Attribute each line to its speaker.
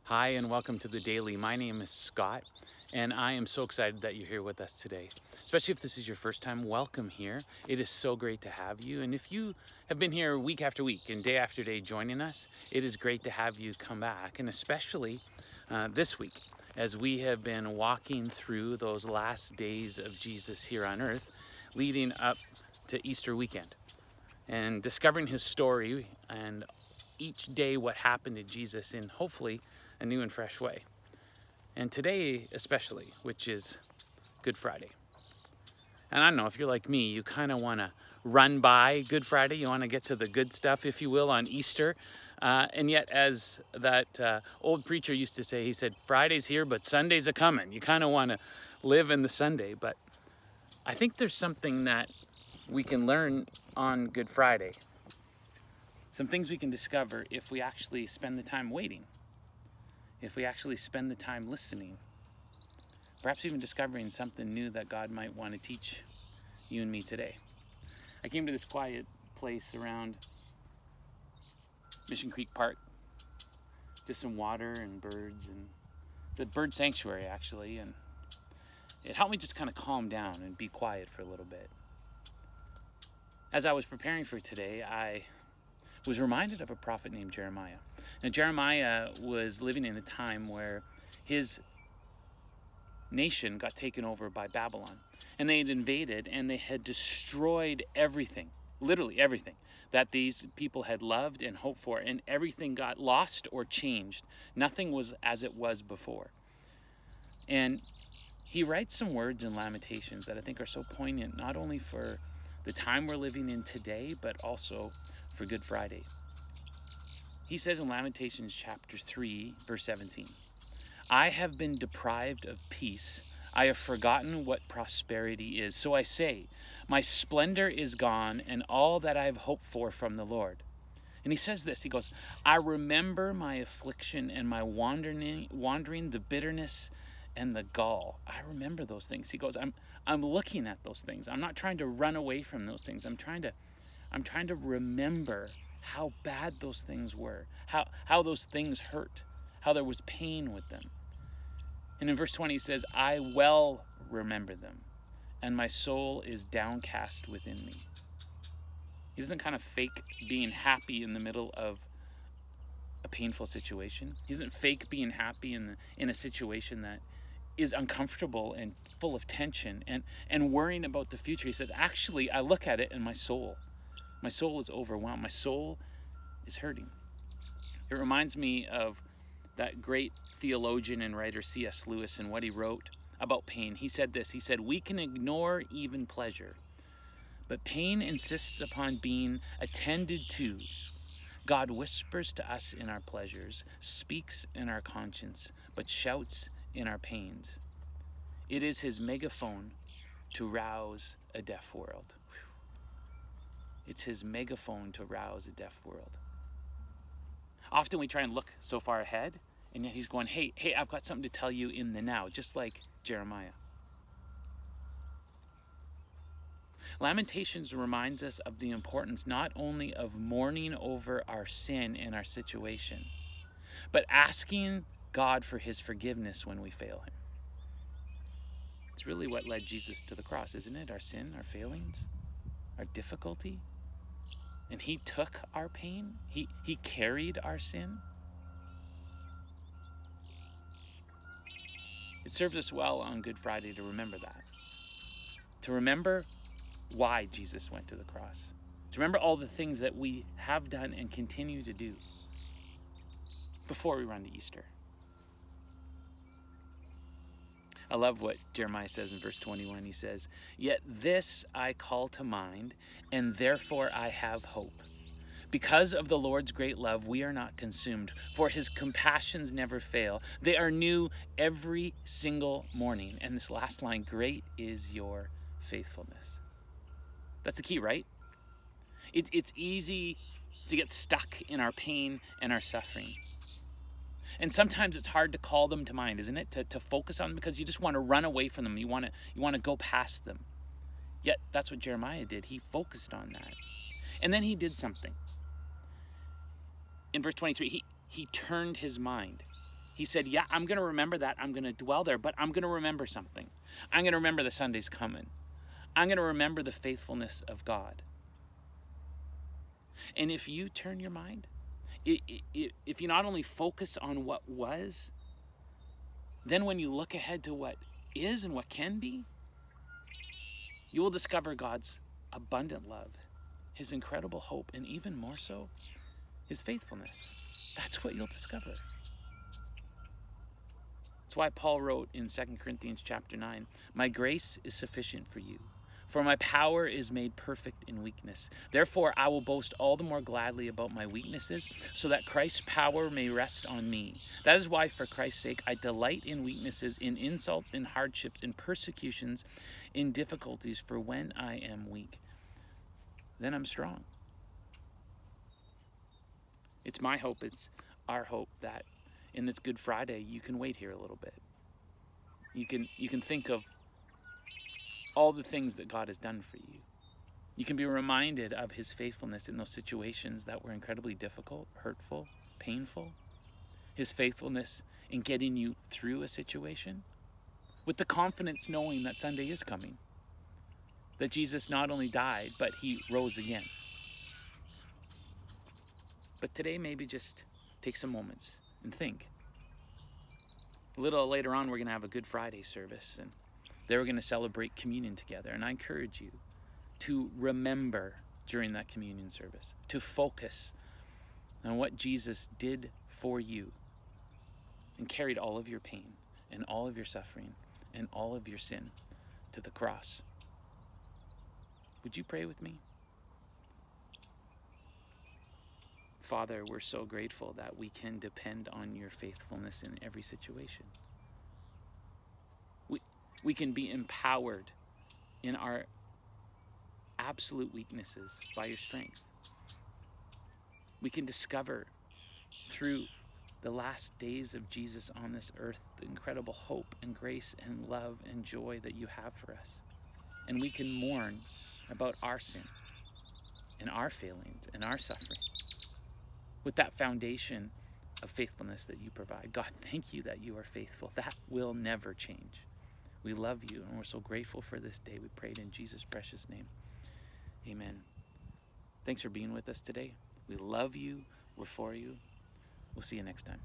Speaker 1: Hi, and welcome to the Daily. My name is Scott, and I am so excited that you're here with us today. Especially if this is your first time, welcome here. It is so great to have you. And if you have been here week after week and day after day joining us, it is great to have you come back. And especially this week, as we have been walking through those last days of Jesus here on earth, leading up to Easter weekend, and discovering his story and each day what happened to Jesus in hopefully a new and fresh way. And today especially, which is Good Friday. And I don't know, if you're like me, you kind of want to run by Good Friday. You want to get to the good stuff, if you will, on Easter. And yet, as that old preacher used to say, he said, Friday's here, but Sunday's a coming. You kind of want to live in the Sunday. But I think there's something that we can learn on Good Friday. Some things we can discover if we actually spend the time waiting, if we actually spend the time listening, perhaps even discovering something new that God might want to teach you and me today. I came to this quiet place around Mission Creek Park, just some water and birds, and it's a bird sanctuary actually, and it helped me just kind of calm down and be quiet for a little bit. As I was preparing for today, I was reminded of a prophet named Jeremiah. Now, Jeremiah was living in a time where his nation got taken over by Babylon. And they had invaded and they had destroyed everything, literally everything, that these people had loved and hoped for. And everything got lost or changed. Nothing was as it was before. And he writes some words in Lamentations that I think are so poignant, not only for the time we're living in today, but also for Good Friday. He says in Lamentations chapter 3, verse 17, I have been deprived of peace. I have forgotten what prosperity is. So I say, my splendor is gone and all that I have hoped for from the Lord. And he says this, he goes, I remember my affliction and my wandering, the bitterness and the gall. I remember those things. He goes, I'm looking at those things. I'm not trying to run away from those things. I'm trying to remember how bad those things were, how those things hurt, how there was pain with them. And in verse 20 he says, I well remember them, and my soul is downcast within me. He doesn't kind of fake being happy in the middle of a painful situation. He doesn't fake being happy in a situation that is uncomfortable and full of tension and worrying about the future. He says, actually, I look at it and my soul is overwhelmed. My soul is hurting. It reminds me of that great theologian and writer C.S. Lewis and what he wrote about pain. He said this, he said, we can ignore even pleasure, but pain insists upon being attended to. God whispers to us in our pleasures, speaks in our conscience, but shouts in our pains. It is his megaphone to rouse a deaf world. It's his megaphone to rouse a deaf world. Often we try and look so far ahead, and yet he's going, hey, I've got something to tell you in the now, just like Jeremiah. Lamentations reminds us of the importance not only of mourning over our sin and our situation, but asking God for his forgiveness when we fail him. It's really what led Jesus to the cross, isn't it? Our sin, our failings, our difficulty. And he took our pain. He carried our sin. It serves us well on Good Friday to remember that. To remember why Jesus went to the cross. To remember all the things that we have done and continue to do before we run to Easter. I love what Jeremiah says in verse 21. He says, yet this I call to mind, and therefore I have hope. Because of the Lord's great love, we are not consumed, for his compassions never fail. They are new every single morning. And this last line, great is your faithfulness. That's the key, right? It's easy to get stuck in our pain and our suffering. And sometimes it's hard to call them to mind, isn't it? To focus on them because you just want to run away from them. You want to go past them. Yet that's what Jeremiah did. He focused on that. And then he did something. In verse 23, he turned his mind. He said, yeah, I'm going to remember that. I'm going to dwell there, but I'm going to remember something. I'm going to remember the Sunday's coming. I'm going to remember the faithfulness of God. And if you turn your mind, if you not only focus on what was, then when you look ahead to what is and what can be, you will discover God's abundant love, his incredible hope, and even more so, his faithfulness. That's what you'll discover. That's why Paul wrote in 2 Corinthians chapter 9, my grace is sufficient for you, for my power is made perfect in weakness. Therefore, I will boast all the more gladly about my weaknesses, so that Christ's power may rest on me. That is why, for Christ's sake, I delight in weaknesses, in insults, in hardships, in persecutions, in difficulties, for when I am weak, then I'm strong. It's my hope, it's our hope that in this Good Friday, you can wait here a little bit. You can think of all the things that God has done for you. You can be reminded of his faithfulness in those situations that were incredibly difficult, hurtful, painful. His faithfulness in getting you through a situation with the confidence knowing that Sunday is coming. That Jesus not only died, but he rose again. But today, maybe just take some moments and think. A little later on, we're going to have a Good Friday service, and there we're going to celebrate communion together. And I encourage you to remember during that communion service, to focus on what Jesus did for you and carried all of your pain and all of your suffering and all of your sin to the cross. Would you pray with me? Father, we're so grateful that we can depend on your faithfulness in every situation. We can be empowered in our absolute weaknesses by your strength. We can discover through the last days of Jesus on this earth the incredible hope and grace and love and joy that you have for us. And we can mourn about our sin and our failings and our suffering with that foundation of faithfulness that you provide. God, thank you that you are faithful. That will never change. We love you, and we're so grateful for this day. We prayed in Jesus' precious name. Amen. Thanks for being with us today. We love you. We're for you. We'll see you next time.